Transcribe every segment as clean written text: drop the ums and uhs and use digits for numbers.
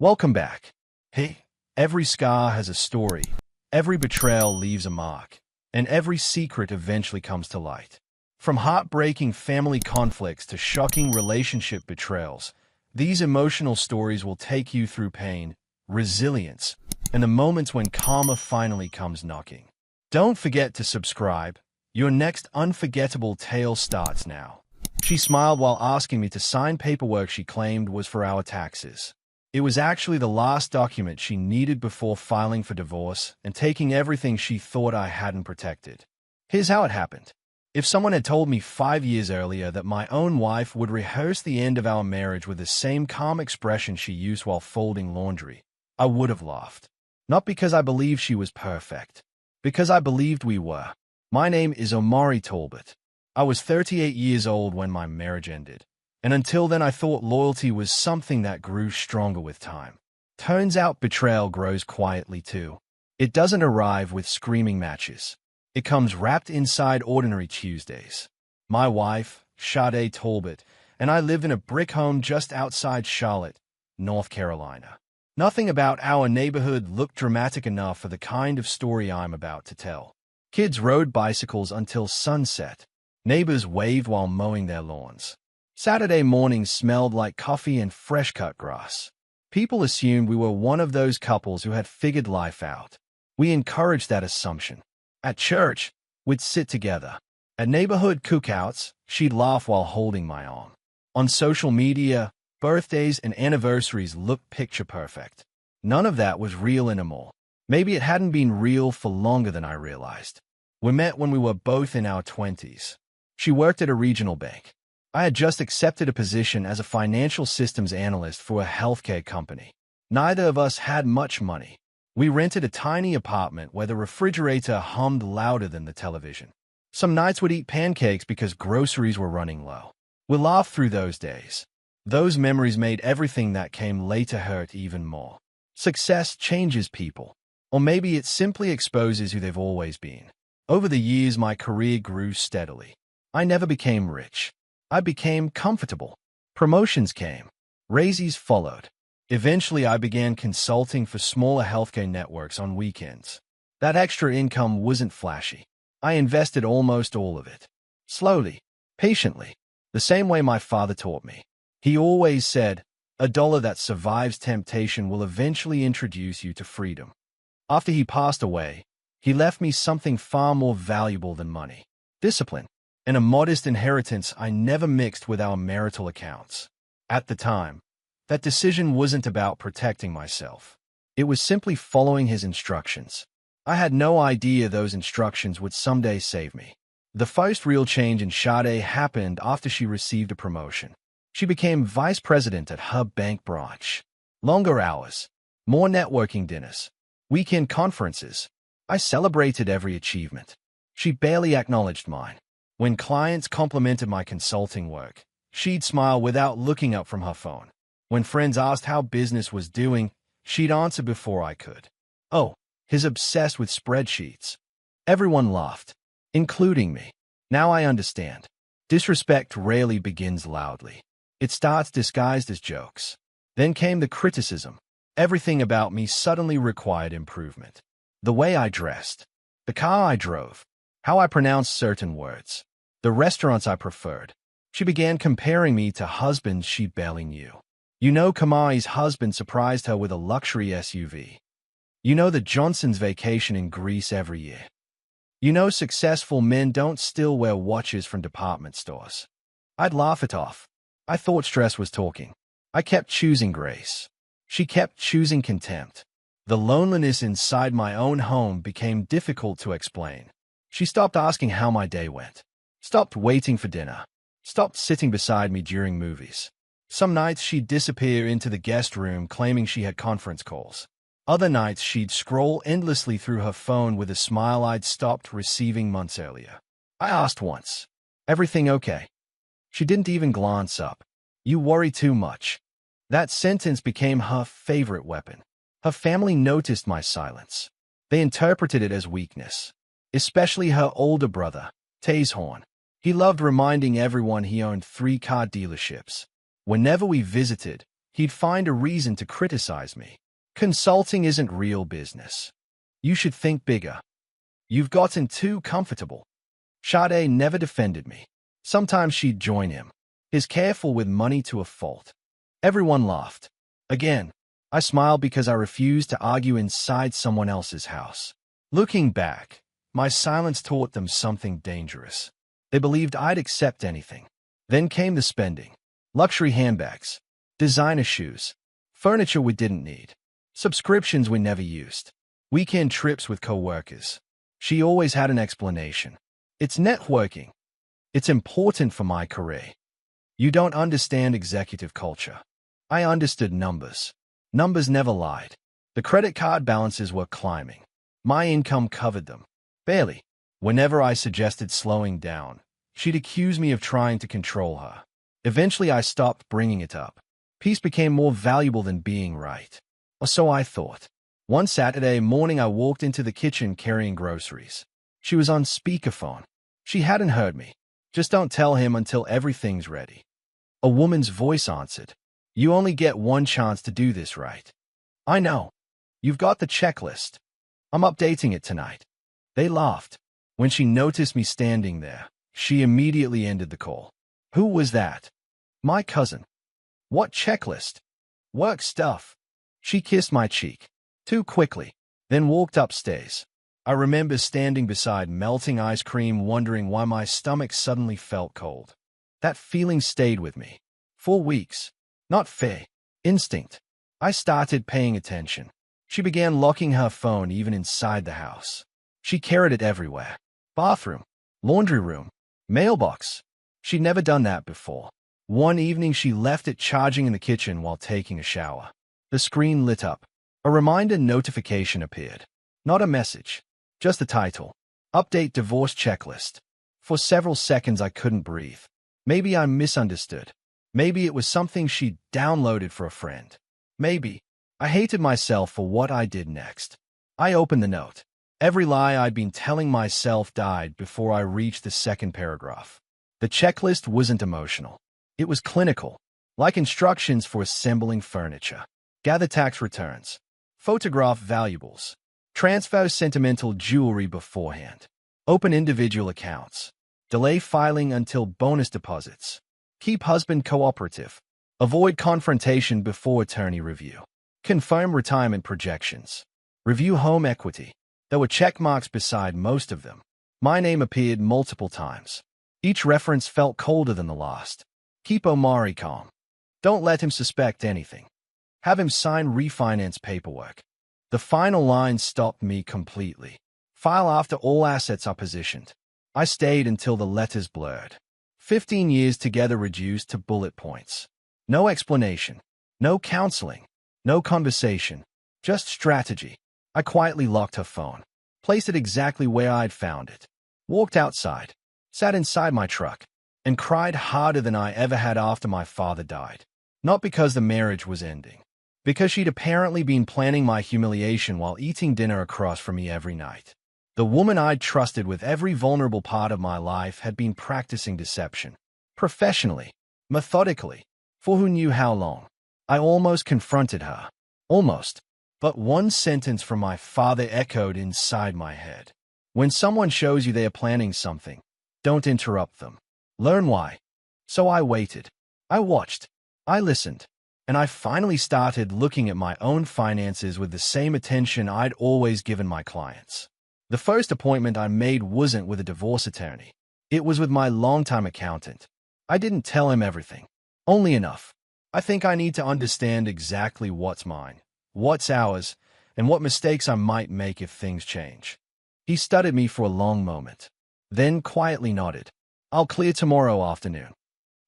Welcome back. Hey, every scar has a story, every betrayal leaves a mark, and every secret eventually comes to light. From heartbreaking family conflicts to shocking relationship betrayals, these emotional stories will take you through pain, resilience, and the moments when karma finally comes knocking. Don't forget to subscribe. Your next unforgettable tale starts now. She smiled while asking me to sign paperwork she claimed was for our taxes. It was actually the last document she needed before filing for divorce and taking everything she thought I hadn't protected. Here's how it happened. If someone had told me 5 years earlier that my own wife would rehearse the end of our marriage with the same calm expression she used while folding laundry, I would have laughed. Not because I believed she was perfect, because I believed we were. My name is Omari Talbot. I was 38 years old when my marriage ended, and until then I thought loyalty was something that grew stronger with time. Turns out betrayal grows quietly too. It doesn't arrive with screaming matches. It comes wrapped inside ordinary Tuesdays. My wife, Sade Talbot, and I lived in a brick home just outside Charlotte, North Carolina. Nothing about our neighborhood looked dramatic enough for the kind of story I'm about to tell. Kids rode bicycles until sunset. Neighbors waved while mowing their lawns. Saturday mornings smelled like coffee and fresh-cut grass. People assumed we were one of those couples who had figured life out. We encouraged that assumption. At church, we'd sit together. At neighborhood cookouts, she'd laugh while holding my arm. On social media, birthdays and anniversaries looked picture perfect. None of that was real anymore. Maybe it hadn't been real for longer than I realized. We met when we were both in our 20s. She worked at a regional bank. I had just accepted a position as a financial systems analyst for a healthcare company. Neither of us had much money. We rented a tiny apartment where the refrigerator hummed louder than the television. Some nights we'd eat pancakes because groceries were running low. We laughed through those days. Those memories made everything that came later hurt even more. Success changes people. Or maybe it simply exposes who they've always been. Over the years, my career grew steadily. I never became rich. I became comfortable. Promotions came. Raises followed. Eventually, I began consulting for smaller healthcare networks on weekends. That extra income wasn't flashy. I invested almost all of it. Slowly, patiently, the same way my father taught me. He always said, "A dollar that survives temptation will eventually introduce you to freedom." After he passed away, he left me something far more valuable than money: discipline, and a modest inheritance I never mixed with our marital accounts. At the time, that decision wasn't about protecting myself. It was simply following his instructions. I had no idea those instructions would someday save me. The first real change in Sade happened after she received a promotion. She became vice president at her bank branch. Longer hours, more networking dinners, weekend conferences. I celebrated every achievement. She barely acknowledged mine. When clients complimented my consulting work, she'd smile without looking up from her phone. When friends asked how business was doing, she'd answer before I could. "Oh, he's obsessed with spreadsheets." Everyone laughed, including me. Now I understand. Disrespect rarely begins loudly. It starts disguised as jokes. Then came the criticism. Everything about me suddenly required improvement. The way I dressed, the car I drove, how I pronounced certain words, the restaurants I preferred. She began comparing me to husbands she barely knew. You know, Kamai's husband surprised her with a luxury SUV. You know, the Johnsons vacation in Greece every year. You know, successful men don't still wear watches from department stores. I'd laugh it off. I thought stress was talking. I kept choosing grace. She kept choosing contempt. The loneliness inside my own home became difficult to explain. She stopped asking how my day went, stopped waiting for dinner, stopped sitting beside me during movies. Some nights she'd disappear into the guest room claiming she had conference calls. Other nights she'd scroll endlessly through her phone with a smile I'd stopped receiving months earlier. I asked once, "Everything okay?" She didn't even glance up. "You worry too much." That sentence became her favorite weapon. Her family noticed my silence. They interpreted it as weakness. Especially her older brother, Tazehorn. He loved reminding everyone he owned 3 car dealerships. Whenever we visited, he'd find a reason to criticize me. Consulting isn't real business. You should think bigger. You've gotten too comfortable. Sade never defended me. Sometimes she'd join him. He's careful with money to a fault. Everyone laughed. Again, I smiled because I refused to argue inside someone else's house. Looking back, my silence taught them something dangerous. They believed I'd accept anything. Then came the spending. Luxury handbags, designer shoes, furniture we didn't need, subscriptions we never used, weekend trips with co-workers. She always had an explanation. It's networking. It's important for my career. You don't understand executive culture. I understood numbers. Numbers never lied. The credit card balances were climbing. My income covered them. Barely. Whenever I suggested slowing down, she'd accuse me of trying to control her. Eventually, I stopped bringing it up. Peace became more valuable than being right. Or so I thought. One Saturday morning, I walked into the kitchen carrying groceries. She was on speakerphone. She hadn't heard me. Just don't tell him until everything's ready. A woman's voice answered. You only get one chance to do this right. I know. You've got the checklist. I'm updating it tonight. They laughed. When she noticed me standing there, she immediately ended the call. Who was that? My cousin. What checklist? Work stuff. She kissed my cheek. Too quickly, then walked upstairs. I remember standing beside melting ice cream wondering why my stomach suddenly felt cold. That feeling stayed with me. 4 weeks. Not fair. Instinct. I started paying attention. She began locking her phone even inside the house. She carried it everywhere. Bathroom, laundry room, mailbox. She'd never done that before. One evening she left it charging in the kitchen while taking a shower. The screen lit up. A reminder notification appeared. Not a message. Just the title. Update divorce checklist. For several seconds I couldn't breathe. Maybe I misunderstood. Maybe it was something she'd downloaded for a friend. Maybe. I hated myself for what I did next. I opened the note. Every lie I'd been telling myself died before I reached the second paragraph. The checklist wasn't emotional. It was clinical, like instructions for assembling furniture. Gather tax returns. Photograph valuables. Transfer sentimental jewelry beforehand. Open individual accounts. Delay filing until bonus deposits. Keep husband cooperative. Avoid confrontation before attorney review. Confirm retirement projections. Review home equity. There were check marks beside most of them. My name appeared multiple times. Each reference felt colder than the last. Keep Omari calm. Don't let him suspect anything. Have him sign refinance paperwork. The final line stopped me completely. File after all assets are positioned. I stayed until the letters blurred. 15 years together reduced to bullet points. No explanation. No counseling. No conversation. Just strategy. I quietly locked her phone. Placed it exactly where I'd found it. Walked outside. Sat inside my truck. And cried harder than I ever had after my father died. Not because the marriage was ending. Because she'd apparently been planning my humiliation while eating dinner across from me every night. The woman I'd trusted with every vulnerable part of my life had been practicing deception. Professionally. Methodically. For who knew how long. I almost confronted her. Almost. But one sentence from my father echoed inside my head. When someone shows you they are planning something, don't interrupt them. Learn why. So I waited. I watched. I listened. And I finally started looking at my own finances with the same attention I'd always given my clients. The first appointment I made wasn't with a divorce attorney. It was with my longtime accountant. I didn't tell him everything. Only enough. I think I need to understand exactly what's mine, what's ours, and what mistakes I might make if things change. He studied me for a long moment, then quietly nodded. I'll clear tomorrow afternoon.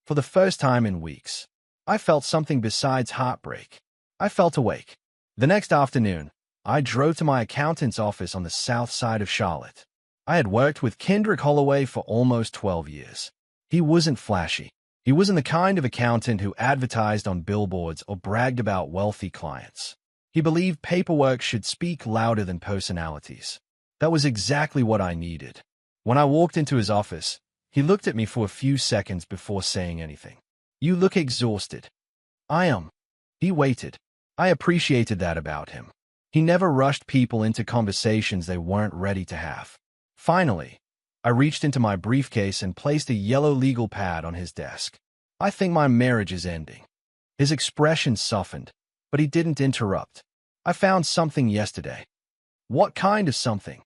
For the first time in weeks, I felt something besides heartbreak. I felt awake. The next afternoon, I drove to my accountant's office on the south side of Charlotte. I had worked with Kendrick Holloway for almost 12 years. He wasn't flashy. He wasn't the kind of accountant who advertised on billboards or bragged about wealthy clients. He believed paperwork should speak louder than personalities. That was exactly what I needed. When I walked into his office, he looked at me for a few seconds before saying anything. You look exhausted. I am. He waited. I appreciated that about him. He never rushed people into conversations they weren't ready to have. Finally, I reached into my briefcase and placed a yellow legal pad on his desk. I think my marriage is ending. His expression softened, but he didn't interrupt. I found something yesterday. What kind of something?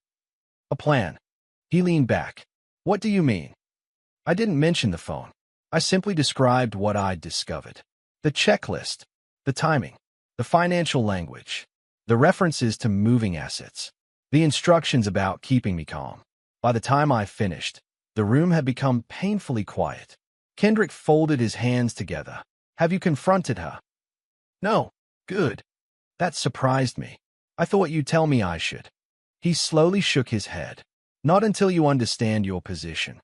A plan. He leaned back. What do you mean? I didn't mention the phone. I simply described what I'd discovered. The checklist, the timing, the financial language, the references to moving assets, the instructions about keeping me calm. By the time I finished, the room had become painfully quiet. Kendrick folded his hands together. Have you confronted her? No. Good. That surprised me. I thought you'd tell me I should. He slowly shook his head. Not until you understand your position.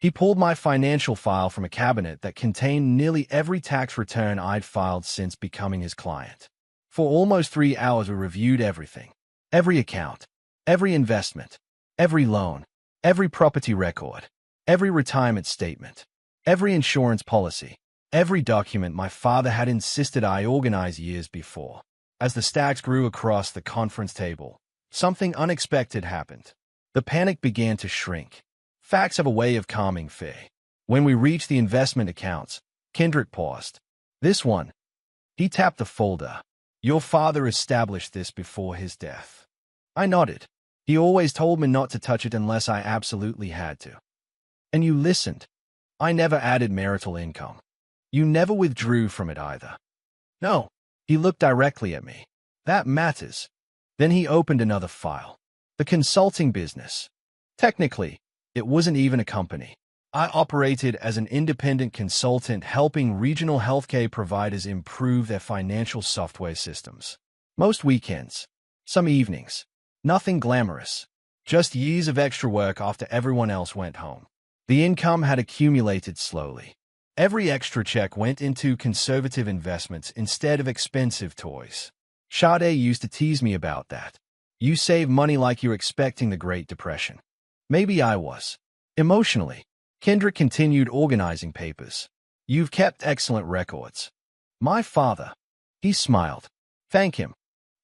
He pulled my financial file from a cabinet that contained nearly every tax return I'd filed since becoming his client. For almost 3 hours we reviewed everything. Every account, every investment, every loan, every property record, every retirement statement, every insurance policy, every document my father had insisted I organize years before. As the stacks grew across the conference table, something unexpected happened. The panic began to shrink. Facts have a way of calming fear. When we reached the investment accounts, Kendrick paused. This one. He tapped the folder. Your father established this before his death. I nodded. He always told me not to touch it unless I absolutely had to. And you listened. I never added marital income. You never withdrew from it either. No. He looked directly at me. That matters. Then he opened another file. The consulting business. Technically, it wasn't even a company. I operated as an independent consultant helping regional healthcare providers improve their financial software systems. Most weekends. Some evenings. Nothing glamorous. Just years of extra work after everyone else went home. The income had accumulated slowly. Every extra check went into conservative investments instead of expensive toys. Sade used to tease me about that. You save money like you're expecting the Great Depression. Maybe I was. Emotionally, Kendrick continued organizing papers. You've kept excellent records. My father. He smiled. Thank him.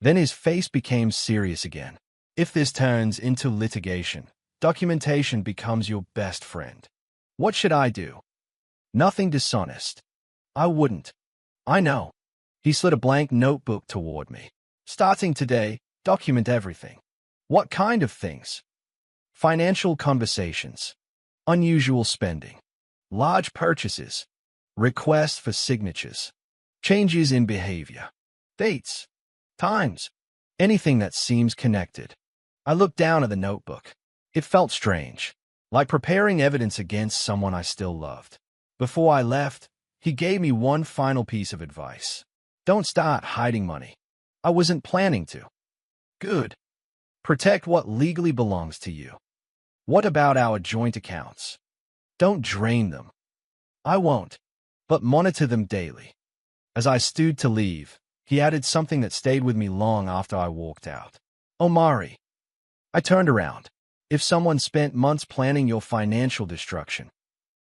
Then his face became serious again. If this turns into litigation, documentation becomes your best friend. What should I do? Nothing dishonest. I wouldn't. I know. He slid a blank notebook toward me. Starting today, document everything. What kind of things? Financial conversations. Unusual spending. Large purchases. Requests for signatures. Changes in behavior. Dates. Times. Anything that seems connected. I looked down at the notebook. It felt strange, like preparing evidence against someone I still loved. Before I left, he gave me one final piece of advice. Don't start hiding money. I wasn't planning to. Good. Protect what legally belongs to you. What about our joint accounts? Don't drain them. I won't, but monitor them daily. As I stood to leave, he added something that stayed with me long after I walked out. Omari. I turned around. If someone spent months planning your financial destruction.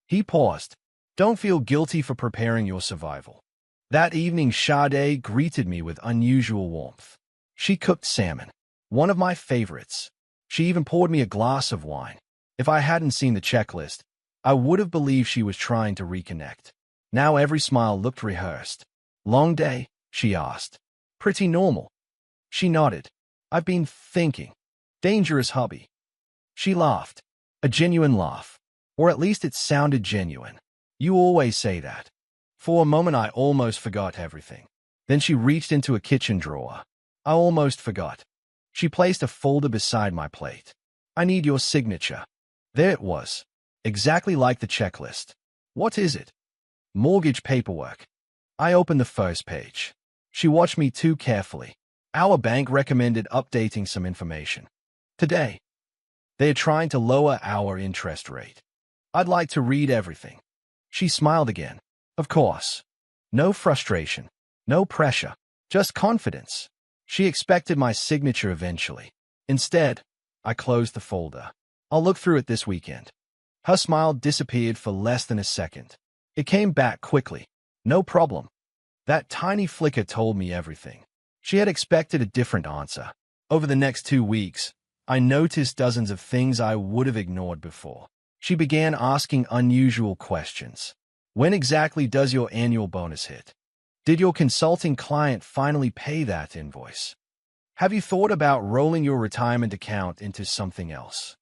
He paused. Don't feel guilty for preparing your survival. That evening, Sade greeted me with unusual warmth. She cooked salmon, one of my favorites. She even poured me a glass of wine. If I hadn't seen the checklist, I would have believed she was trying to reconnect. Now every smile looked rehearsed. Long day? She asked. Pretty normal. She nodded. I've been thinking. Dangerous hubby. She laughed. A genuine laugh. Or at least it sounded genuine. You always say that. For a moment I almost forgot everything. Then she reached into a kitchen drawer. I almost forgot. She placed a folder beside my plate. I need your signature. There it was. Exactly like the checklist. What is it? Mortgage paperwork. I opened the first page. She watched me too carefully. Our bank recommended updating some information. Today. They are trying to lower our interest rate. I'd like to read everything. She smiled again. Of course. No frustration. No pressure. Just confidence. She expected my signature eventually. Instead, I closed the folder. I'll look through it this weekend. Her smile disappeared for less than a second. It came back quickly. No problem. That tiny flicker told me everything. She had expected a different answer. Over the next 2 weeks, I noticed dozens of things I would have ignored before. She began asking unusual questions. When exactly does your annual bonus hit? Did your consulting client finally pay that invoice? Have you thought about rolling your retirement account into something else?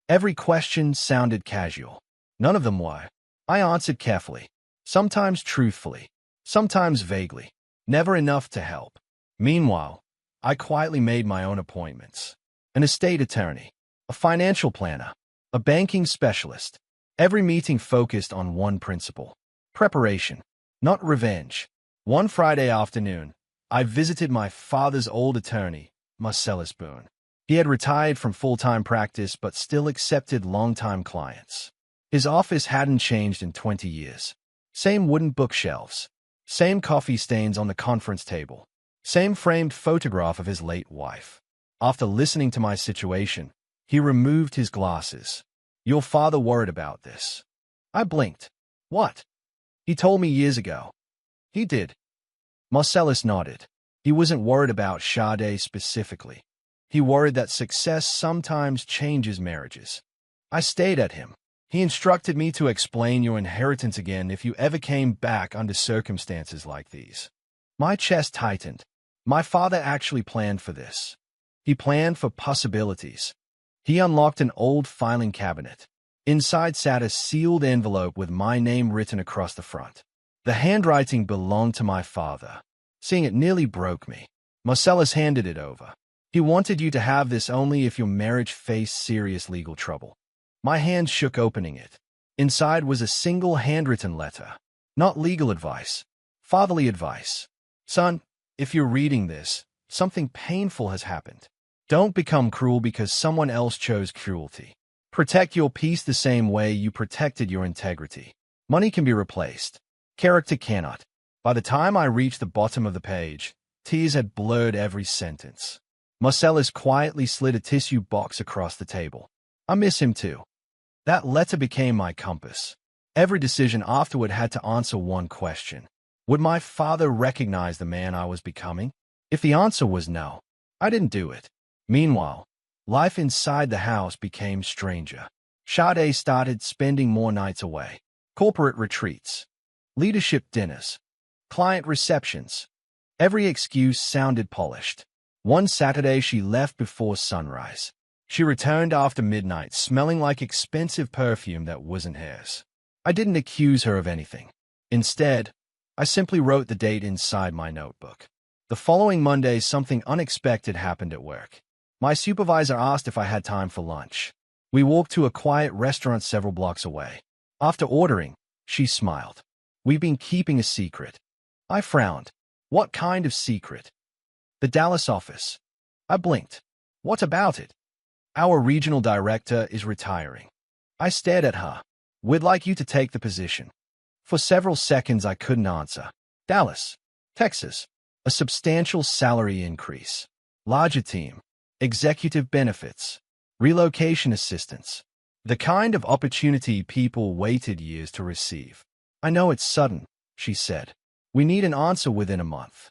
Every question sounded casual. None of them were. I answered carefully, sometimes truthfully, sometimes vaguely, never enough to help. Meanwhile, I quietly made my own appointments. An estate attorney, a financial planner, a banking specialist. Every meeting focused on one principle: preparation, not revenge. One Friday afternoon, I visited my father's old attorney, Marcellus Boone. He had retired from full-time practice but still accepted long-time clients. His office hadn't changed in 20 years. Same wooden bookshelves, same coffee stains on the conference table, same framed photograph of his late wife. After listening to my situation, he removed his glasses. Your father worried about this. I blinked. What? He told me years ago. He did. Marcellus nodded. He wasn't worried about Sade specifically. He worried that success sometimes changes marriages. I stayed at him. He instructed me to explain your inheritance again if you ever came back under circumstances like these. My chest tightened. My father actually planned for this. He planned for possibilities. He unlocked an old filing cabinet. Inside sat a sealed envelope with my name written across the front. The handwriting belonged to my father. Seeing it nearly broke me. Marcellus handed it over. He wanted you to have this only if your marriage faced serious legal trouble. My hand shook opening it. Inside was a single handwritten letter. Not legal advice. Fatherly advice. Son, if you're reading this, something painful has happened. Don't become cruel because someone else chose cruelty. Protect your peace the same way you protected your integrity. Money can be replaced. Character cannot. By the time I reached the bottom of the page, tears had blurred every sentence. Marcellus quietly slid a tissue box across the table. I miss him too. That letter became my compass. Every decision afterward had to answer one question. Would my father recognize the man I was becoming? If the answer was no, I didn't do it. Meanwhile, life inside the house became stranger. Sade started spending more nights away. Corporate retreats, leadership dinners, client receptions. Every excuse sounded polished. One Saturday she left before sunrise. She returned after midnight, smelling like expensive perfume that wasn't hers. I didn't accuse her of anything. Instead, I simply wrote the date inside my notebook. The following Monday, something unexpected happened at work. My supervisor asked if I had time for lunch. We walked to a quiet restaurant several blocks away. After ordering, she smiled. We've been keeping a secret. I frowned. What kind of secret? The Dallas office. I blinked. What about it? Our regional director is retiring. I stared at her. We'd like you to take the position. For several seconds I couldn't answer. Dallas, Texas. A substantial salary increase. Larger team. Executive benefits. Relocation assistance. The kind of opportunity people waited years to receive. I know it's sudden, she said. We need an answer within a month.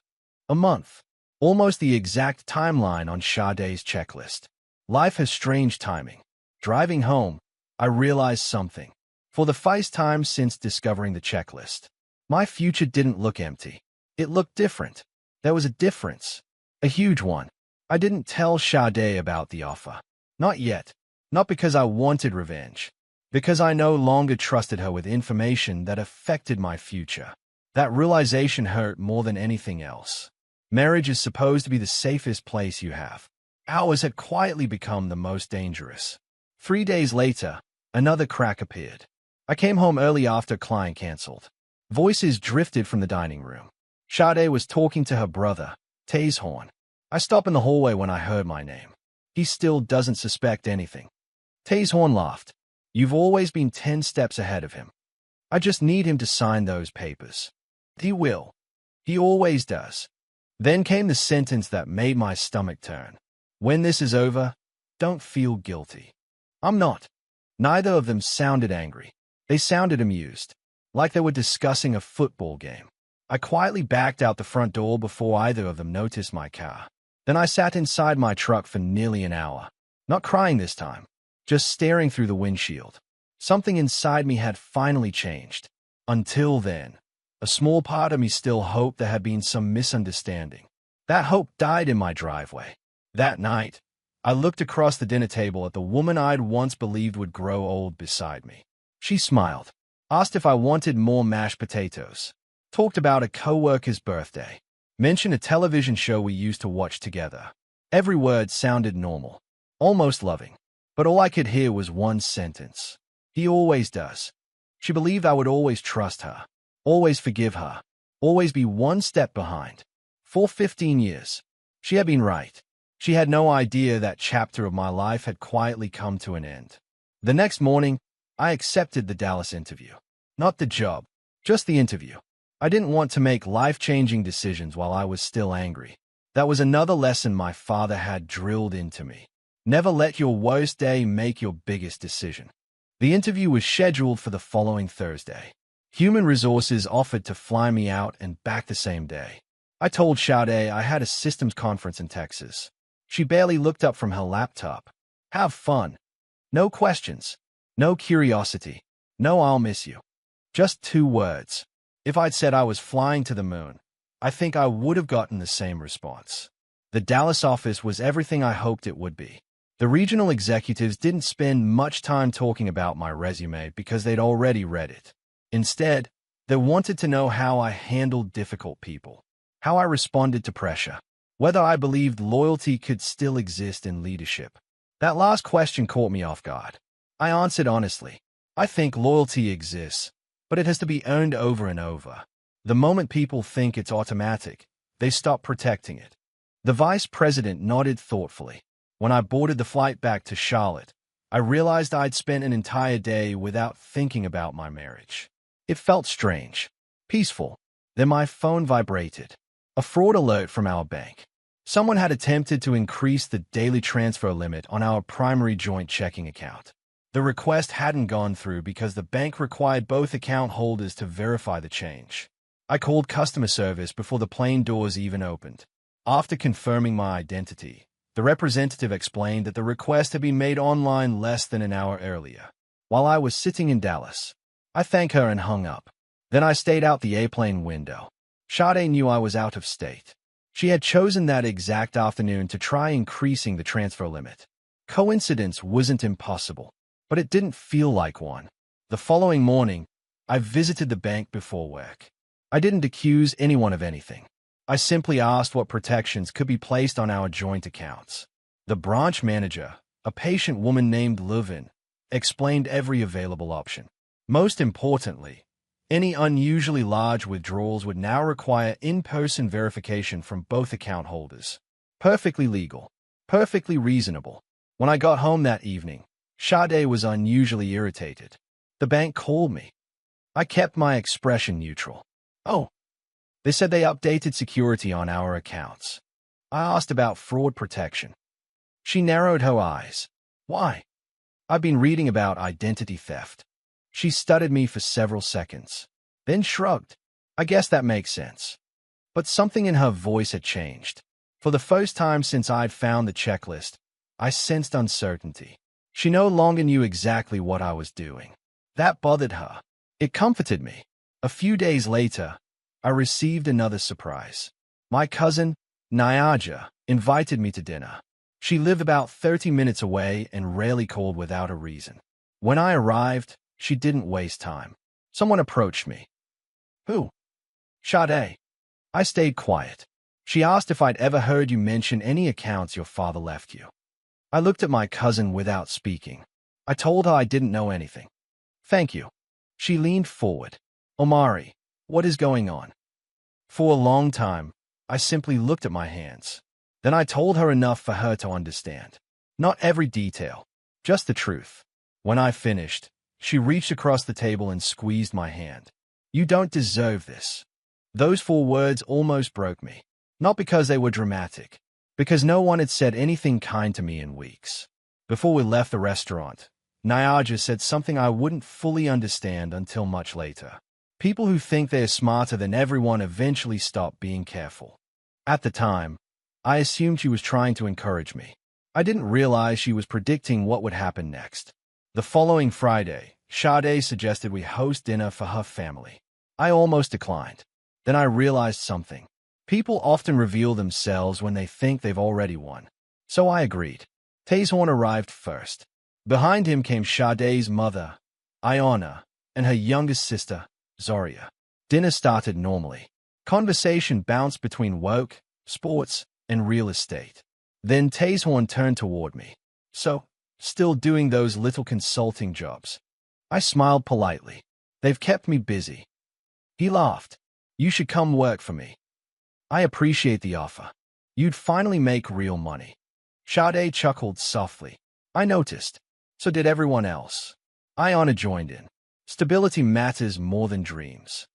A month. Almost the exact timeline on Sade's checklist. Life has strange timing. Driving home, I realized something. For the first time since discovering the checklist, my future didn't look empty. It looked different. There was a difference. A huge one. I didn't tell Sade about the offer. Not yet. Not because I wanted revenge. Because I no longer trusted her with information that affected my future. That realization hurt more than anything else. Marriage is supposed to be the safest place you have. Ours had quietly become the most dangerous. 3 days later, another crack appeared. I came home early after a client canceled. Voices drifted from the dining room. Sade was talking to her brother, Taze Horn. I stopped in the hallway when I heard my name. He still doesn't suspect anything. Taze Horn laughed. You've always been 10 steps ahead of him. I just need him to sign those papers. He will. He always does. Then came the sentence that made my stomach turn. When this is over, don't feel guilty. I'm not. Neither of them sounded angry. They sounded amused, like they were discussing a football game. I quietly backed out the front door before either of them noticed my car. Then I sat inside my truck for nearly an hour. Not crying this time, just staring through the windshield. Something inside me had finally changed. Until then, a small part of me still hoped there had been some misunderstanding. That hope died in my driveway. That night, I looked across the dinner table at the woman I'd once believed would grow old beside me. She smiled, asked if I wanted more mashed potatoes, talked about a coworker's birthday, mentioned a television show we used to watch together. Every word sounded normal, almost loving, but all I could hear was one sentence. He always does. She believed I would always trust her, always forgive her, always be one step behind. For 15 years, she had been right. She had no idea that chapter of my life had quietly come to an end. The next morning, I accepted the Dallas interview. Not the job, just the interview. I didn't want to make life-changing decisions while I was still angry. That was another lesson my father had drilled into me. Never let your worst day make your biggest decision. The interview was scheduled for the following Thursday. Human Resources offered to fly me out and back the same day. I told Sade I had a systems conference in Texas. She barely looked up from her laptop. Have fun. No questions. No curiosity. No I'll miss you. Just 2 words. If I'd said I was flying to the moon, I think I would have gotten the same response. The Dallas office was everything I hoped it would be. The regional executives didn't spend much time talking about my resume because they'd already read it. Instead, they wanted to know how I handled difficult people, how I responded to pressure, whether I believed loyalty could still exist in leadership. That last question caught me off guard. I answered honestly. I think loyalty exists, but it has to be earned over and over. The moment people think it's automatic, they stop protecting it. The vice president nodded thoughtfully. When I boarded the flight back to Charlotte, I realized I'd spent an entire day without thinking about my marriage. It felt strange, peaceful. Then my phone vibrated. A fraud alert from our bank. Someone had attempted to increase the daily transfer limit on our primary joint checking account. The request hadn't gone through because the bank required both account holders to verify the change. I called customer service before the plane doors even opened. After confirming my identity, the representative explained that the request had been made online less than an hour earlier. While I was sitting in Dallas, I thanked her and hung up. Then I stayed out the airplane window. Sade knew I was out of state. She had chosen that exact afternoon to try increasing the transfer limit. Coincidence wasn't impossible, but it didn't feel like one. The following morning, I visited the bank before work. I didn't accuse anyone of anything. I simply asked what protections could be placed on our joint accounts. The branch manager, a patient woman named Levin, explained every available option. Most importantly, any unusually large withdrawals would now require in-person verification from both account holders. Perfectly legal. Perfectly reasonable. When I got home that evening, Sade was unusually irritated. The bank called me. I kept my expression neutral. Oh. They said they updated security on our accounts. I asked about fraud protection. She narrowed her eyes. Why? I've been reading about identity theft. She studied me for several seconds, then shrugged. I guess that makes sense. But something in her voice had changed. For the first time since I'd found the checklist, I sensed uncertainty. She no longer knew exactly what I was doing. That bothered her. It comforted me. A few days later, I received another surprise. My cousin, Nyaja, invited me to dinner. She lived about 30 minutes away and rarely called without a reason. When I arrived, she didn't waste time. Someone approached me. Who? Sade. I stayed quiet. She asked if I'd ever heard you mention any accounts your father left you. I looked at my cousin without speaking. I told her I didn't know anything. Thank you. She leaned forward. Omari, what is going on? For a long time, I simply looked at my hands. Then I told her enough for her to understand. Not every detail, just the truth. When I finished, she reached across the table and squeezed my hand. You don't deserve this. Those 4 words almost broke me. Not because they were dramatic, because no one had said anything kind to me in weeks. Before we left the restaurant, Nyaja said something I wouldn't fully understand until much later. People who think they're smarter than everyone eventually stop being careful. At the time, I assumed she was trying to encourage me. I didn't realize she was predicting what would happen next. The following Friday, Sade suggested we host dinner for her family. I almost declined. Then I realized something. People often reveal themselves when they think they've already won. So I agreed. Taeshorn arrived first. Behind him came Sade's mother, Iona, and her youngest sister, Zoria. Dinner started normally. Conversation bounced between work, sports, and real estate. Then Taeshorn turned toward me. So, still doing those little consulting jobs? I smiled politely. They've kept me busy. He laughed. You should come work for me. I appreciate the offer. You'd finally make real money. Sade chuckled softly. I noticed. So did everyone else. Iona joined in. Stability matters more than dreams.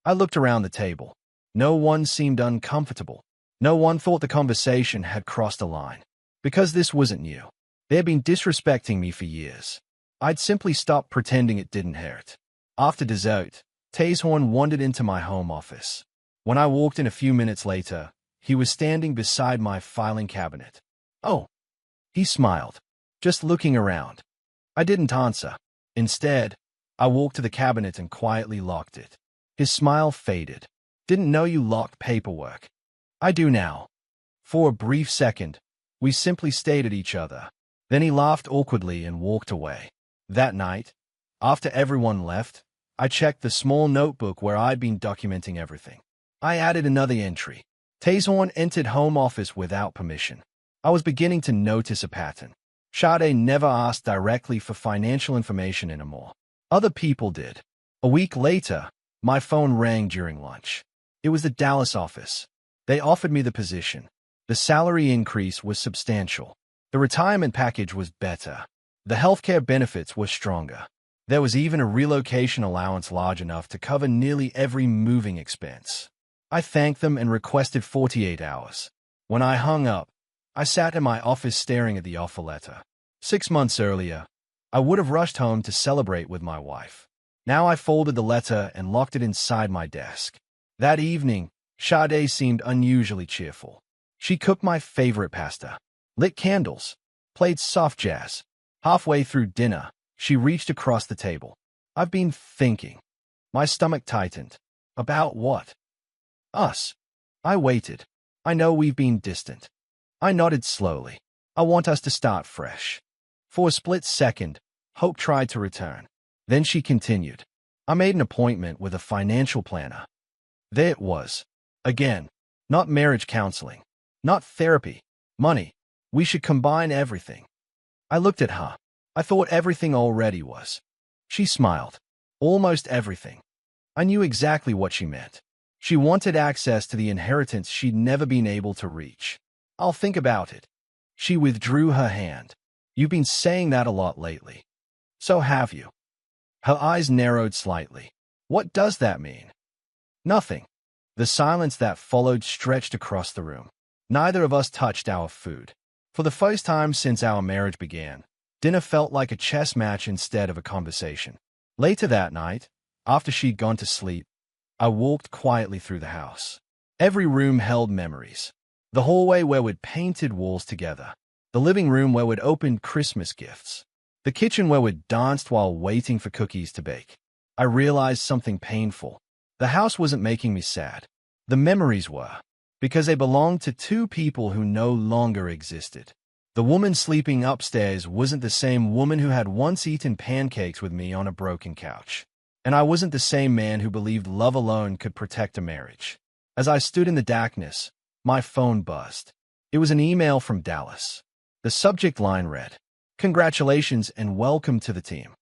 I looked around the table. No one seemed uncomfortable. No one thought the conversation had crossed a line. Because this wasn't new. They had been disrespecting me for years. I'd simply stopped pretending it didn't hurt. After dessert, Taeshorn wandered into my home office. When I walked in a few minutes later, he was standing beside my filing cabinet. Oh, he smiled, just looking around. I didn't answer. Instead, I walked to the cabinet and quietly locked it. His smile faded. Didn't know you locked paperwork. I do now. For a brief second, we simply stared at each other. Then he laughed awkwardly and walked away. That night, after everyone left, I checked the small notebook where I'd been documenting everything. I added another entry. Taeshorn entered home office without permission. I was beginning to notice a pattern. Sade never asked directly for financial information anymore. Other people did. A week later, my phone rang during lunch. It was the Dallas office. They offered me the position. The salary increase was substantial. The retirement package was better. The healthcare benefits were stronger. There was even a relocation allowance large enough to cover nearly every moving expense. I thanked them and requested 48 hours. When I hung up, I sat in my office staring at the offer letter. 6 months earlier, I would have rushed home to celebrate with my wife. Now I folded the letter and locked it inside my desk. That evening, Sade seemed unusually cheerful. She cooked my favorite pasta, lit candles, played soft jazz. Halfway through dinner, she reached across the table. I've been thinking. My stomach tightened. About what? Us. I waited. I know we've been distant. I nodded slowly. I want us to start fresh. For a split second, hope tried to return. Then she continued. I made an appointment with a financial planner. There it was. Again, not marriage counseling, not therapy, money. We should combine everything. I looked at her. I thought everything already was. She smiled. Almost everything. I knew exactly what she meant. She wanted access to the inheritance she'd never been able to reach. I'll think about it. She withdrew her hand. You've been saying that a lot lately. So have you. Her eyes narrowed slightly. What does that mean? Nothing. The silence that followed stretched across the room. Neither of us touched our food. For the first time since our marriage began, dinner felt like a chess match instead of a conversation. Later that night, after she'd gone to sleep, I walked quietly through the house. Every room held memories. The hallway where we'd painted walls together. The living room where we'd opened Christmas gifts. The kitchen where we'd danced while waiting for cookies to bake. I realized something painful. The house wasn't making me sad. The memories were. Because they belonged to two people who no longer existed. The woman sleeping upstairs wasn't the same woman who had once eaten pancakes with me on a broken couch. And I wasn't the same man who believed love alone could protect a marriage. As I stood in the darkness, my phone buzzed. It was an email from Dallas. The subject line read, "Congratulations and welcome to the team."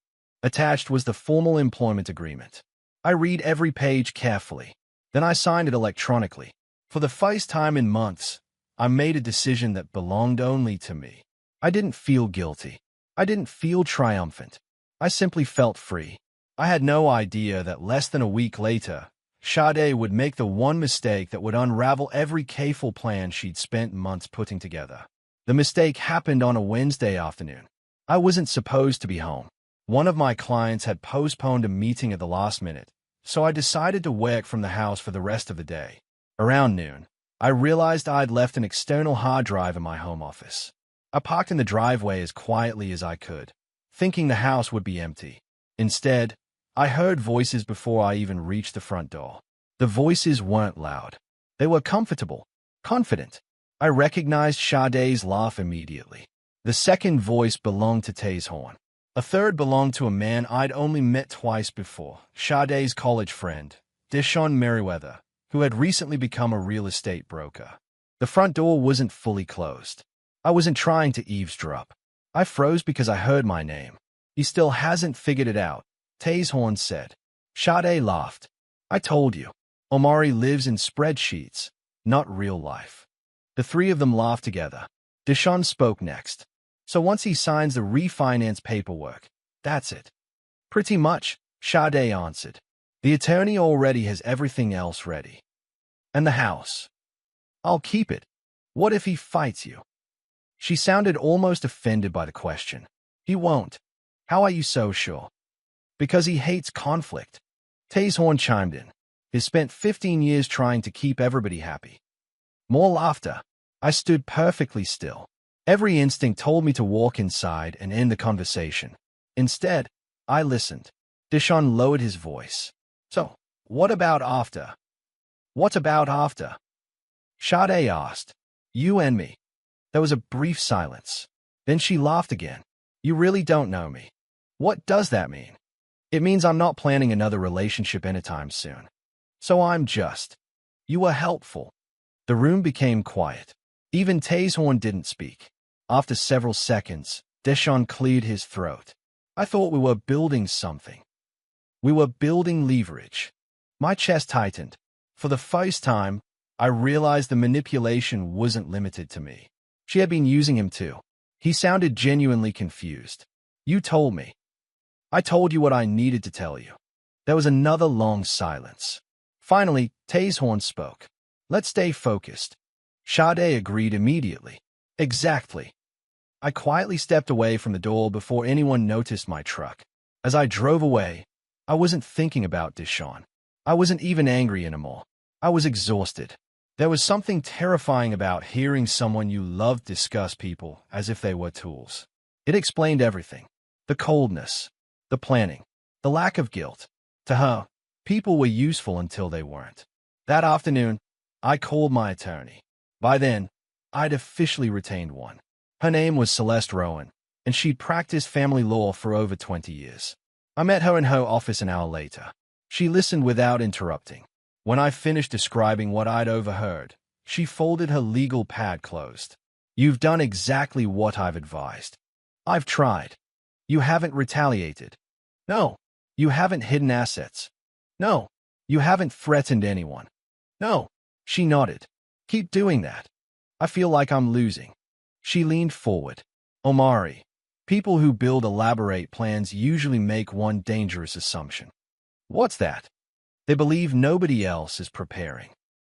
Attached was the formal employment agreement. I read every page carefully. Then I signed it electronically. For the first time in months, I made a decision that belonged only to me. I didn't feel guilty. I didn't feel triumphant. I simply felt free. I had no idea that less than a week later, Sade would make the one mistake that would unravel every careful plan she'd spent months putting together. The mistake happened on a Wednesday afternoon. I wasn't supposed to be home. One of my clients had postponed a meeting at the last minute, so I decided to work from the house for the rest of the day. Around noon, I realized I'd left an external hard drive in my home office. I parked in the driveway as quietly as I could, thinking the house would be empty. Instead, I heard voices before I even reached the front door. The voices weren't loud. They were comfortable, confident. I recognized Sade's laugh immediately. The second voice belonged to Tae's horn. A third belonged to a man I'd only met twice before, Sade's college friend, Deshaun Merriweather, who had recently become a real estate broker. The front door wasn't fully closed. I wasn't trying to eavesdrop. I froze because I heard my name. He still hasn't figured it out, Tae's horn said. Sade laughed. I told you. Omari lives in spreadsheets, not real life. The three of them laughed together. Deshaun spoke next. So once he signs the refinance paperwork, that's it. Pretty much, Sade answered. The attorney already has everything else ready. And the house? I'll keep it. What if he fights you? She sounded almost offended by the question. He won't. How are you so sure? Because he hates conflict. Tae's horn chimed in. He's spent 15 years trying to keep everybody happy. More laughter. I stood perfectly still. Every instinct told me to walk inside and end the conversation. Instead, I listened. Deshaun lowered his voice. So, what about after? What about after? Sade asked. You and me. There was a brief silence. Then she laughed again. You really don't know me. What does that mean? It means I'm not planning another relationship anytime soon. So I'm just. You were helpful. The room became quiet. Even Tae's horn didn't speak. After several seconds, Deshaun cleared his throat. I thought we were building something. We were building leverage. My chest tightened. For the first time, I realized the manipulation wasn't limited to me. She had been using him too. He sounded genuinely confused. You told me. I told you what I needed to tell you. There was another long silence. Finally, Tae's horn spoke. Let's stay focused. Sade agreed immediately. Exactly. I quietly stepped away from the door before anyone noticed my truck. As I drove away, I wasn't thinking about Deshaun. I wasn't even angry anymore. I was exhausted. There was something terrifying about hearing someone you loved discuss people as if they were tools. It explained everything. The coldness, the planning, the lack of guilt. To her, people were useful until they weren't. That afternoon, I called my attorney. By then, I'd officially retained one. Her name was Celeste Rowan, and she'd practiced family law for over 20 years. I met her in her office an hour later. She listened without interrupting. When I finished describing what I'd overheard, she folded her legal pad closed. You've done exactly what I've advised. I've tried. You haven't retaliated. No. You haven't hidden assets. No. You haven't threatened anyone. No. She nodded. Keep doing that. I feel like I'm losing. She leaned forward. Omari, people who build elaborate plans usually make one dangerous assumption. What's that? They believe nobody else is preparing.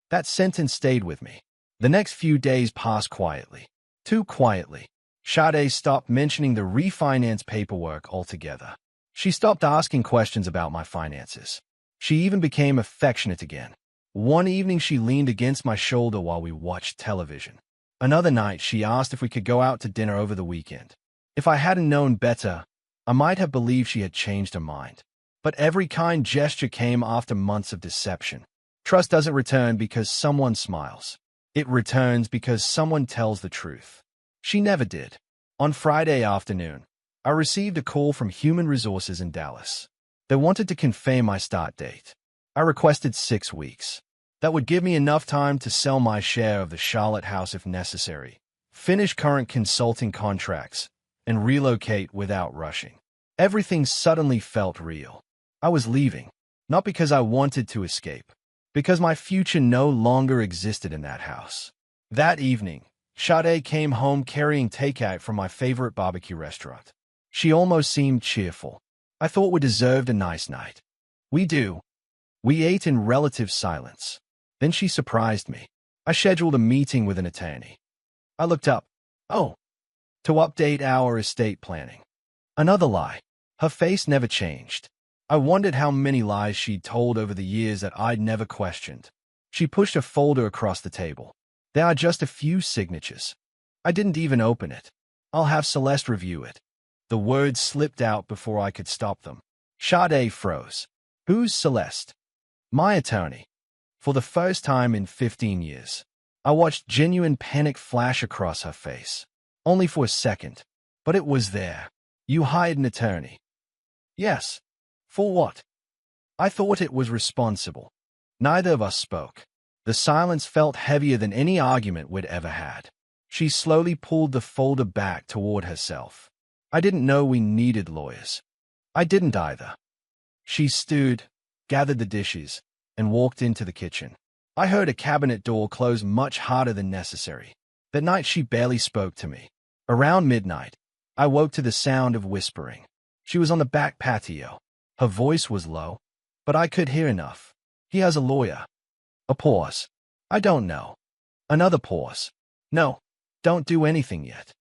That sentence stayed with me. The next few days passed quietly. Too quietly. Sade stopped mentioning the refinance paperwork altogether. She stopped asking questions about my finances. She even became affectionate again. One evening she leaned against my shoulder while we watched television. Another night she asked if we could go out to dinner over the weekend. If I hadn't known better, I might have believed she had changed her mind. But every kind gesture came after months of deception. Trust doesn't return because someone smiles. It returns because someone tells the truth. She never did. On Friday afternoon, I received a call from Human Resources in Dallas. They wanted to confirm my start date. I requested 6 weeks. That would give me enough time to sell my share of the Charlotte house if necessary, finish current consulting contracts, and relocate without rushing. Everything suddenly felt real. I was leaving, not because I wanted to escape, because my future no longer existed in that house. That evening, Sade came home carrying takeout from my favorite barbecue restaurant. She almost seemed cheerful. I thought we deserved a nice night. We do. We ate in relative silence. Then she surprised me. I scheduled a meeting with an attorney. I looked up. Oh, to update our estate planning. Another lie. Her face never changed. I wondered how many lies she'd told over the years that I'd never questioned. She pushed a folder across the table. There are just a few signatures. I didn't even open it. I'll have Celeste review it. The words slipped out before I could stop them. Sade froze. Who's Celeste? My attorney. For the first time in 15 years, I watched genuine panic flash across her face. Only for a second. But it was there. You hired an attorney. Yes. For what? I thought it was responsible. Neither of us spoke. The silence felt heavier than any argument we'd ever had. She slowly pulled the folder back toward herself. I didn't know we needed lawyers. I didn't either. She stood, gathered the dishes, and walked into the kitchen. I heard a cabinet door close much harder than necessary. That night she barely spoke to me. Around midnight, I woke to the sound of whispering. She was on the back patio. Her voice was low, but I could hear enough. He has a lawyer. A pause. I don't know. Another pause. No, don't do anything yet.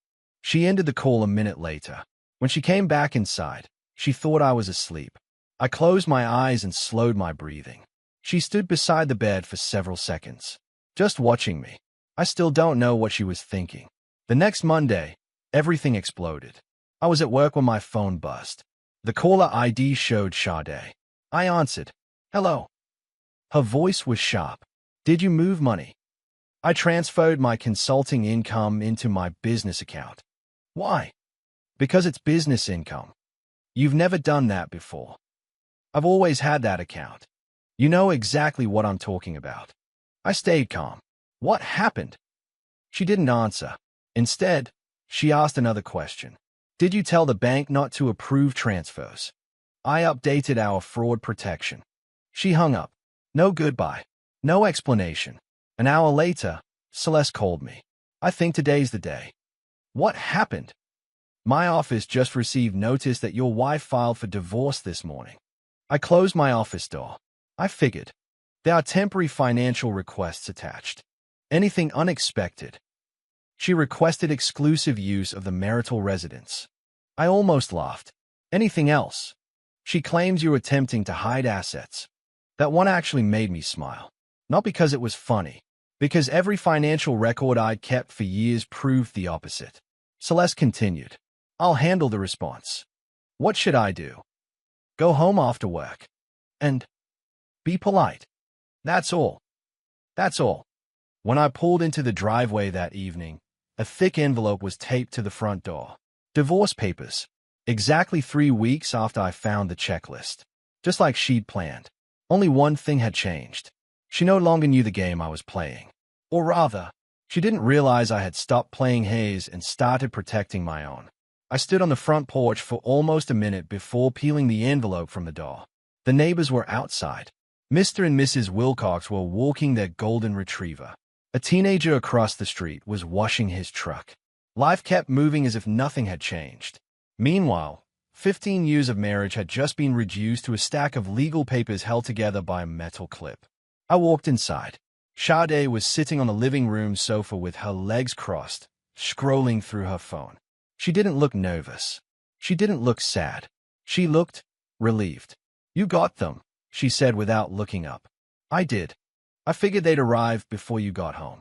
She ended the call a minute later. When she came back inside, she thought I was asleep. I closed my eyes and slowed my breathing. She stood beside the bed for several seconds, just watching me. I still don't know what she was thinking. The next Monday, everything exploded. I was at work when my phone buzzed. The caller ID showed Sade. I answered. Hello. Her voice was sharp. Did you move money? I transferred my consulting income into my business account. Why? Because it's business income. You've never done that before. I've always had that account. You know exactly what I'm talking about. I stayed calm. What happened? She didn't answer. Instead, she asked another question. Did you tell the bank not to approve transfers? I updated our fraud protection. She hung up. No goodbye. No explanation. An hour later, Celeste called me. I think today's the day. What happened? My office just received notice that your wife filed for divorce this morning. I closed my office door. I figured. There are temporary financial requests attached. Anything unexpected. She requested exclusive use of the marital residence. I almost laughed. Anything else? She claims you're attempting to hide assets. That one actually made me smile. Not because it was funny, because every financial record I'd kept for years proved the opposite. Celeste continued. I'll handle the response. What should I do? Go home after work. And be polite. That's all. That's all. When I pulled into the driveway that evening, a thick envelope was taped to the front door. Divorce papers. Exactly 3 weeks after I found the checklist. Just like she'd planned. Only one thing had changed. She no longer knew the game I was playing. Or rather, she didn't realize I had stopped playing Hayes and started protecting my own. I stood on the front porch for almost a minute before peeling the envelope from the door. The neighbors were outside. Mr. and Mrs. Wilcox were walking their golden retriever. A teenager across the street was washing his truck. Life kept moving as if nothing had changed. Meanwhile, 15 years of marriage had just been reduced to a stack of legal papers held together by a metal clip. I walked inside. Sade was sitting on the living room sofa with her legs crossed, scrolling through her phone. She didn't look nervous. She didn't look sad. She looked relieved. You got them, she said without looking up. I did. I figured they'd arrive before you got home.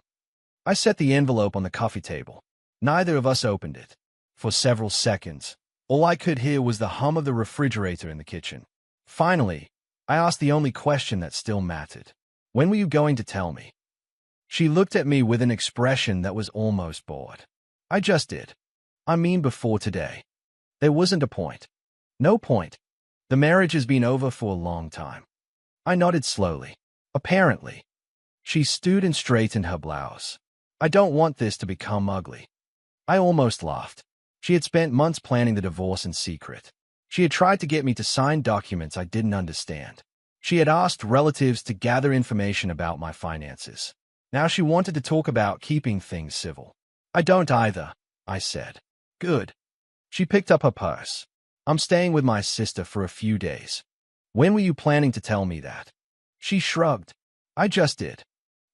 I set the envelope on the coffee table. Neither of us opened it. For several seconds, all I could hear was the hum of the refrigerator in the kitchen. Finally, I asked the only question that still mattered. When were you going to tell me? She looked at me with an expression that was almost bored. I just did. I mean before today. There wasn't a point. No point. The marriage has been over for a long time. I nodded slowly. Apparently. She stood and straightened her blouse. I don't want this to become ugly. I almost laughed. She had spent months planning the divorce in secret. She had tried to get me to sign documents I didn't understand. She had asked relatives to gather information about my finances. Now she wanted to talk about keeping things civil. I don't either, I said. Good. She picked up her purse. I'm staying with my sister for a few days. When were you planning to tell me that? She shrugged. I just did.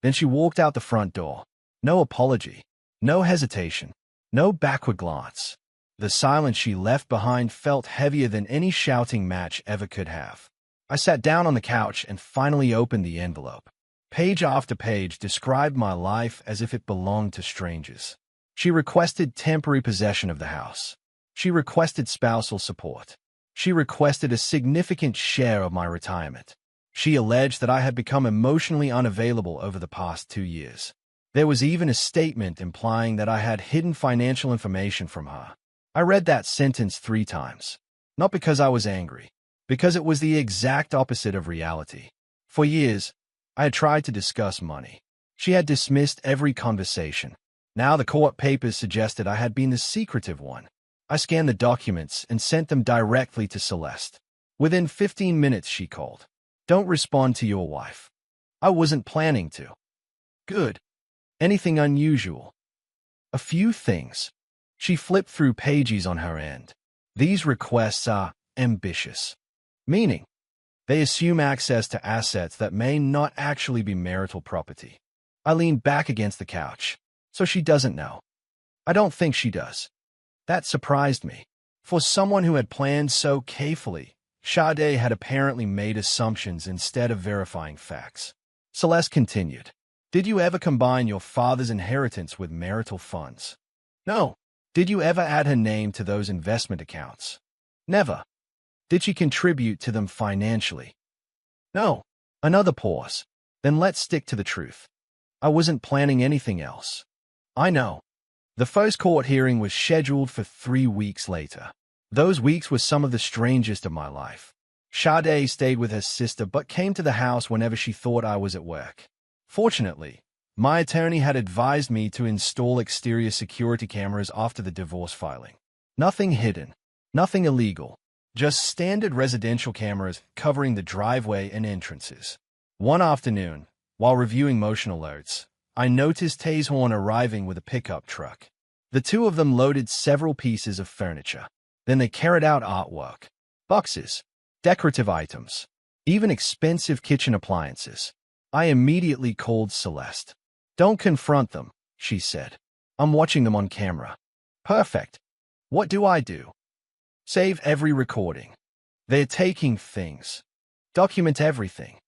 Then she walked out the front door. No apology. No hesitation. No backward glance. The silence she left behind felt heavier than any shouting match ever could have. I sat down on the couch and finally opened the envelope. Page after page described my life as if it belonged to strangers. She requested temporary possession of the house. She requested spousal support. She requested a significant share of my retirement. She alleged that I had become emotionally unavailable over the past 2 years. There was even a statement implying that I had hidden financial information from her. I read that sentence 3 times. Not because I was angry, because it was the exact opposite of reality. For years, I had tried to discuss money. She had dismissed every conversation. Now the court papers suggested I had been the secretive one. I scanned the documents and sent them directly to Celeste. Within 15 minutes, she called. "Don't respond to your wife." I wasn't planning to. Good. Anything unusual? A few things. She flipped through pages on her end. These requests are ambitious. Meaning, they assume access to assets that may not actually be marital property. I leaned back against the couch. So she doesn't know. I don't think she does. That surprised me. For someone who had planned so carefully, Sade had apparently made assumptions instead of verifying facts. Celeste continued. "Did you ever combine your father's inheritance with marital funds?" "No." "Did you ever add her name to those investment accounts?" "Never." "Did she contribute to them financially?" "No." Another pause. "Then let's stick to the truth. I wasn't planning anything else." "I know." The first court hearing was scheduled for 3 weeks later. Those weeks were some of the strangest of my life. Sade stayed with her sister but came to the house whenever she thought I was at work. Fortunately, my attorney had advised me to install exterior security cameras after the divorce filing. Nothing hidden, nothing illegal, just standard residential cameras covering the driveway and entrances. One afternoon, while reviewing motion alerts, I noticed Tazehorn arriving with a pickup truck. The two of them loaded several pieces of furniture. Then they carried out artwork, boxes, decorative items, even expensive kitchen appliances. I immediately called Celeste. "Don't confront them," she said. "I'm watching them on camera." "Perfect. What do I do?" "Save every recording. They're taking things. Document everything."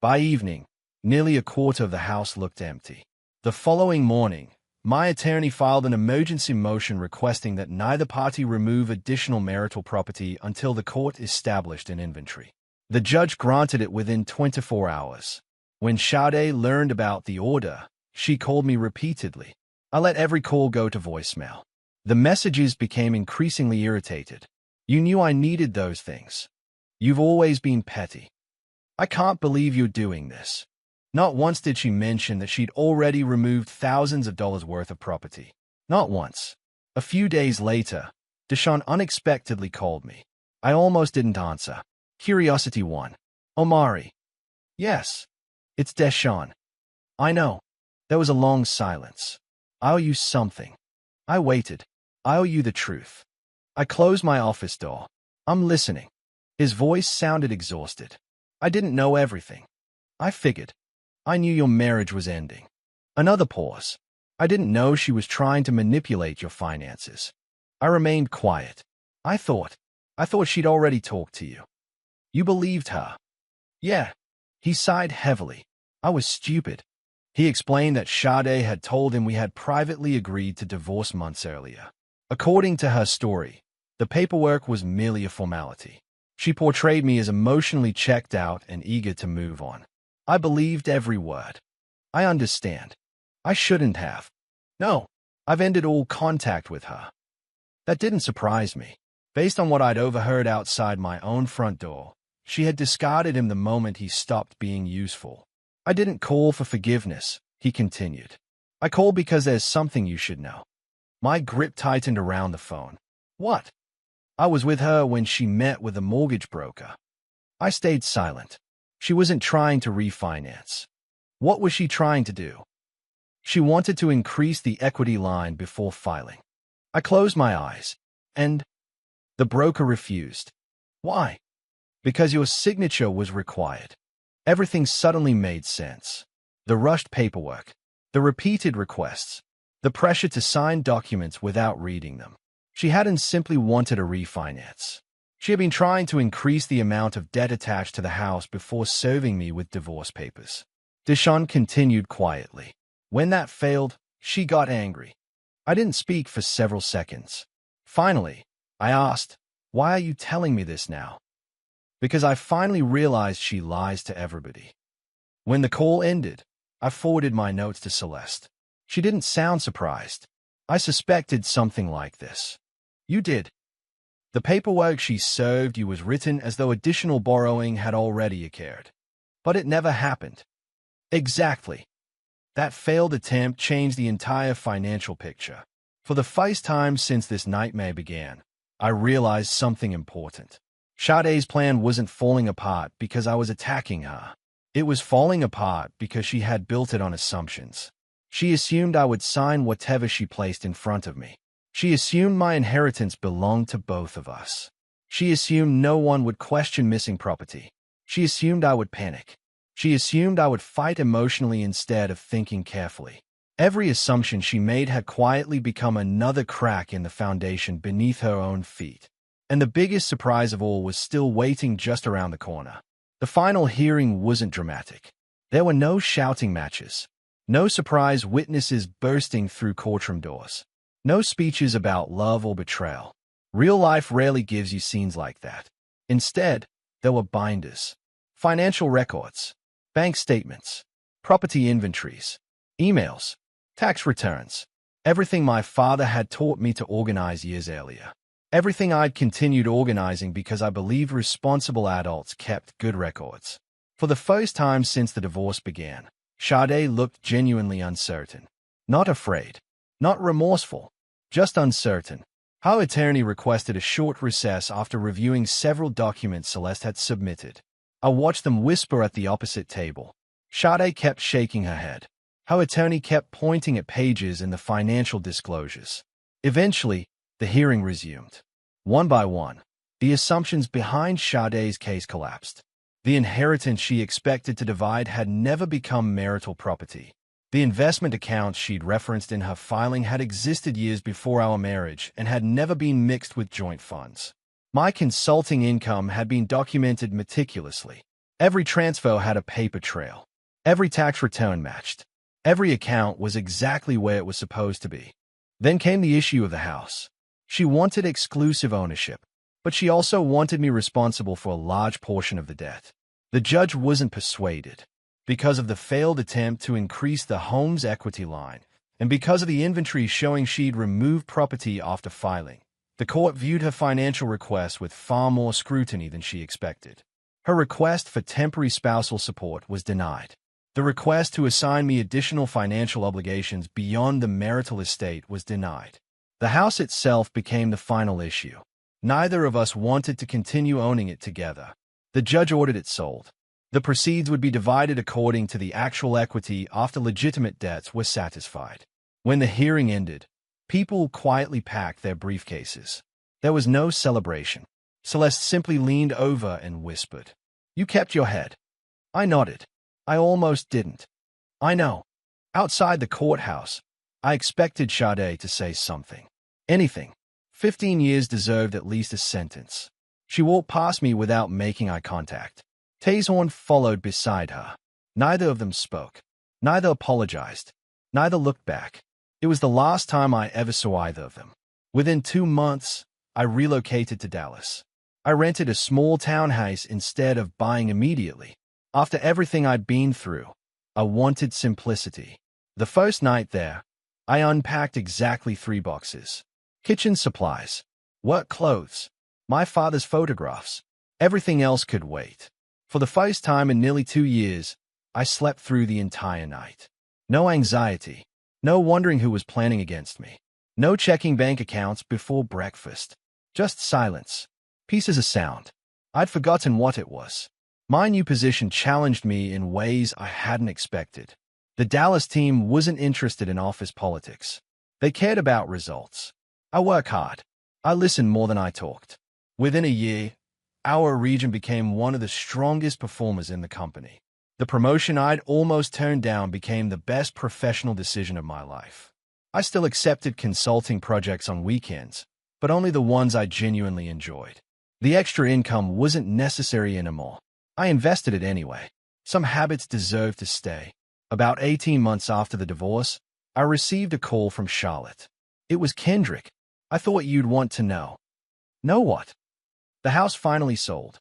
By evening, nearly a quarter of the house looked empty. The following morning, my attorney filed an emergency motion requesting that neither party remove additional marital property until the court established an inventory. The judge granted it within 24 hours. When Sade learned about the order, she called me repeatedly. I let every call go to voicemail. The messages became increasingly irritated. "You knew I needed those things. You've always been petty. I can't believe you're doing this." Not once did she mention that she'd already removed thousands of dollars worth of property. Not once. A few days later, Deshaun unexpectedly called me. I almost didn't answer. Curiosity won. "Omari." "Yes. It's Deshaun." "I know." There was a long silence. "I owe you something." I waited. "I owe you the truth." I closed my office door. "I'm listening." His voice sounded exhausted. "I didn't know everything. I figured. I knew your marriage was ending." Another pause. "I didn't know she was trying to manipulate your finances." I remained quiet. I thought she'd already talked to you." "You believed her?" "Yeah." He sighed heavily. "I was stupid." He explained that Sade had told him we had privately agreed to divorce months earlier. According to her story, the paperwork was merely a formality. She portrayed me as emotionally checked out and eager to move on. I believed every word. "I understand. I shouldn't have." "No, I've ended all contact with her." That didn't surprise me. Based on what I'd overheard outside my own front door, she had discarded him the moment he stopped being useful. "I didn't call for forgiveness," he continued. "I called because there's something you should know." My grip tightened around the phone. "What?" "I was with her when she met with the mortgage broker." I stayed silent. She wasn't trying to refinance. What was she trying to do? She wanted to increase the equity line before filing. I closed my eyes. "And?" "The broker refused." "Why?" "Because your signature was required." Everything suddenly made sense. The rushed paperwork, the repeated requests, the pressure to sign documents without reading them. She hadn't simply wanted a refinance. She had been trying to increase the amount of debt attached to the house before serving me with divorce papers. Deshawn continued quietly. When that failed, she got angry. I didn't speak for several seconds. Finally, I asked, "Why are you telling me this now?" Because I finally realized she lies to everybody. When the call ended, I forwarded my notes to Celeste. She didn't sound surprised. I suspected something like this. "You did." The paperwork she served you was written as though additional borrowing had already occurred. But it never happened. Exactly. That failed attempt changed the entire financial picture. For the first time since this nightmare began, I realized something important. Sade's plan wasn't falling apart because I was attacking her. It was falling apart because she had built it on assumptions. She assumed I would sign whatever she placed in front of me. She assumed my inheritance belonged to both of us. She assumed no one would question missing property. She assumed I would panic. She assumed I would fight emotionally instead of thinking carefully. Every assumption she made had quietly become another crack in the foundation beneath her own feet. And the biggest surprise of all was still waiting just around the corner. The final hearing wasn't dramatic. There were no shouting matches. No surprise witnesses bursting through courtroom doors. No speeches about love or betrayal. Real life rarely gives you scenes like that. Instead, there were binders, financial records, bank statements, property inventories, emails, tax returns, everything my father had taught me to organize years earlier. Everything I'd continued organizing because I believed responsible adults kept good records. For the first time since the divorce began, Sade looked genuinely uncertain. Not afraid. Not remorseful. Just uncertain. Her attorney requested a short recess after reviewing several documents Celeste had submitted. I watched them whisper at the opposite table. Sade kept shaking her head. Her attorney kept pointing at pages in the financial disclosures. Eventually, the hearing resumed. One by one, the assumptions behind Sade's case collapsed. The inheritance she expected to divide had never become marital property. The investment accounts she'd referenced in her filing had existed years before our marriage and had never been mixed with joint funds. My consulting income had been documented meticulously. Every transfer had a paper trail. Every tax return matched. Every account was exactly where it was supposed to be. Then came the issue of the house. She wanted exclusive ownership, but she also wanted me responsible for a large portion of the debt. The judge wasn't persuaded. Because of the failed attempt to increase the home's equity line, and because of the inventory showing she'd removed property after filing, the court viewed her financial request with far more scrutiny than she expected. Her request for temporary spousal support was denied. The request to assign me additional financial obligations beyond the marital estate was denied. The house itself became the final issue. Neither of us wanted to continue owning it together. The judge ordered it sold. The proceeds would be divided according to the actual equity after legitimate debts were satisfied. When the hearing ended, people quietly packed their briefcases. There was no celebration. Celeste simply leaned over and whispered, "You kept your head." I nodded. I almost didn't. I know. Outside the courthouse, I expected Sade to say something. Anything. 15 years deserved at least a sentence. She walked past me without making eye contact. Tazorn followed beside her. Neither of them spoke. Neither apologized. Neither looked back. It was the last time I ever saw either of them. Within 2 months, I relocated to Dallas. I rented a small townhouse instead of buying immediately. After everything I'd been through, I wanted simplicity. The first night there, I unpacked exactly 3 boxes. Kitchen supplies, work clothes, my father's photographs. Everything else could wait. For the first time in nearly 2 years, I slept through the entire night. No anxiety. No wondering who was planning against me. No checking bank accounts before breakfast. Just silence. Pieces of sound. I'd forgotten what it was. My new position challenged me in ways I hadn't expected. The Dallas team wasn't interested in office politics. They cared about results. I work hard. I listened more than I talked. Within a year, our region became one of the strongest performers in the company. The promotion I'd almost turned down became the best professional decision of my life. I still accepted consulting projects on weekends, but only the ones I genuinely enjoyed. The extra income wasn't necessary anymore. I invested it anyway. Some habits deserve to stay. About 18 months after the divorce, I received a call from Charlotte. It was Kendrick. I thought you'd want to know. Know what? The house finally sold.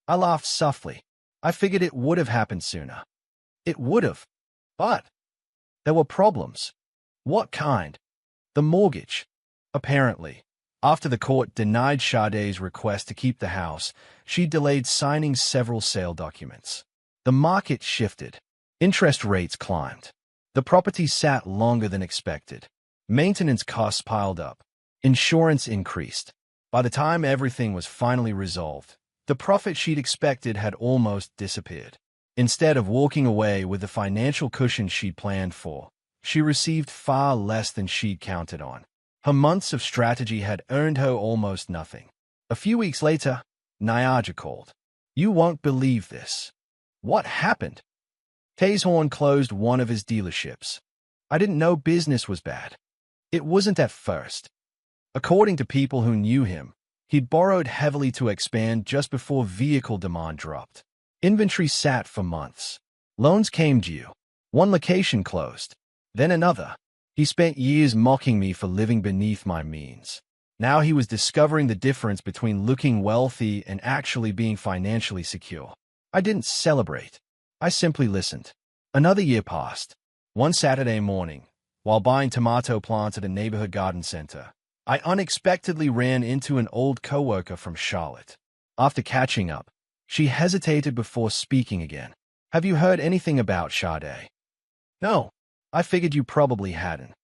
I laughed softly. I figured it would have happened sooner. It would have. But there were problems. What kind? The mortgage. Apparently, after the court denied Sade's request to keep the house, she delayed signing several sale documents. The market shifted. Interest rates climbed. The property sat longer than expected. Maintenance costs piled up. Insurance increased. By the time everything was finally resolved, the profit she'd expected had almost disappeared. Instead of walking away with the financial cushion she'd planned for, she received far less than she'd counted on. Her months of strategy had earned her almost nothing. A few weeks later, Niaja called. You won't believe this. What happened? Tazehorn closed one of his dealerships. I didn't know business was bad. It wasn't at first. According to people who knew him, he'd borrowed heavily to expand just before vehicle demand dropped. Inventory sat for months. Loans came due. One location closed. Then another. He spent years mocking me for living beneath my means. Now he was discovering the difference between looking wealthy and actually being financially secure. I didn't celebrate. I simply listened. Another year passed. One Saturday morning, while buying tomato plants at a neighborhood garden center, I unexpectedly ran into an old coworker from Charlotte. After catching up, she hesitated before speaking again. Have you heard anything about Sade? No. I figured you probably hadn't.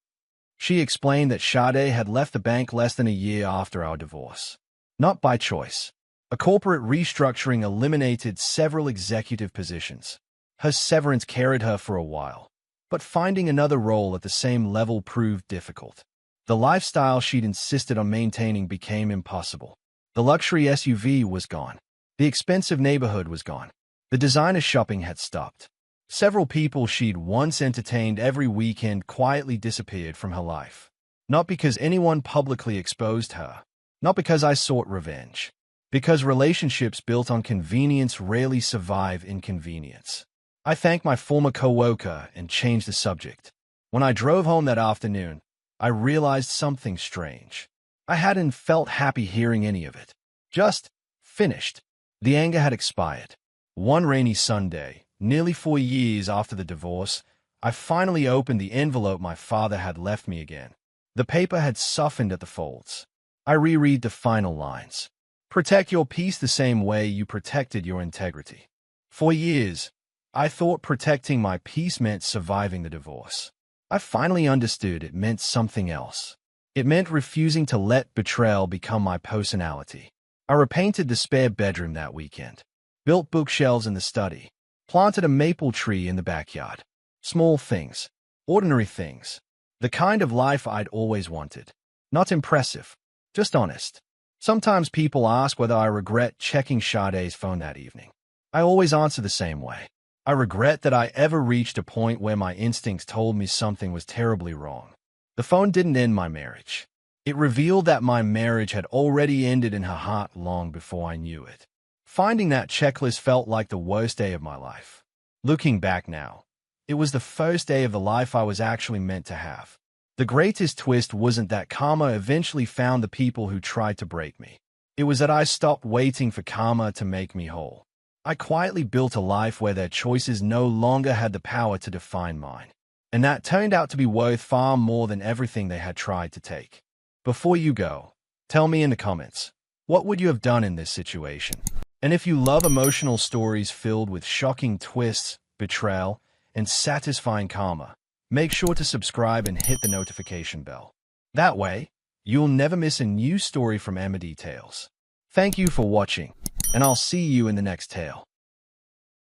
She explained that Sade had left the bank less than a year after our divorce. Not by choice. A corporate restructuring eliminated several executive positions. Her severance carried her for a while, but finding another role at the same level proved difficult. The lifestyle she'd insisted on maintaining became impossible. The luxury SUV was gone. The expensive neighborhood was gone. The designer shopping had stopped. Several people she'd once entertained every weekend quietly disappeared from her life. Not because anyone publicly exposed her. Not because I sought revenge. Because relationships built on convenience rarely survive inconvenience. I thanked my former coworker and changed the subject. When I drove home that afternoon, I realized something strange. I hadn't felt happy hearing any of it. Just finished. The anger had expired. One rainy Sunday, nearly 4 years after the divorce, I finally opened the envelope my father had left me again. The paper had softened at the folds. I reread the final lines. Protect your peace the same way you protected your integrity. For years, I thought protecting my peace meant surviving the divorce. I finally understood it meant something else. It meant refusing to let betrayal become my personality. I repainted the spare bedroom that weekend, built bookshelves in the study, planted a maple tree in the backyard. Small things, ordinary things, the kind of life I'd always wanted. Not impressive, just honest. Sometimes people ask whether I regret checking Sade's phone that evening. I always answer the same way. I regret that I ever reached a point where my instincts told me something was terribly wrong. The phone didn't end my marriage. It revealed that my marriage had already ended in her heart long before I knew it. Finding that checklist felt like the worst day of my life. Looking back now, it was the first day of the life I was actually meant to have. The greatest twist wasn't that karma eventually found the people who tried to break me. It was that I stopped waiting for karma to make me whole. I quietly built a life where their choices no longer had the power to define mine. And that turned out to be worth far more than everything they had tried to take. Before you go, tell me in the comments, what would you have done in this situation? And if you love emotional stories filled with shocking twists, betrayal, and satisfying karma, make sure to subscribe and hit the notification bell. That way, you'll never miss a new story from Amity Tales. Thank you for watching, and I'll see you in the next tale.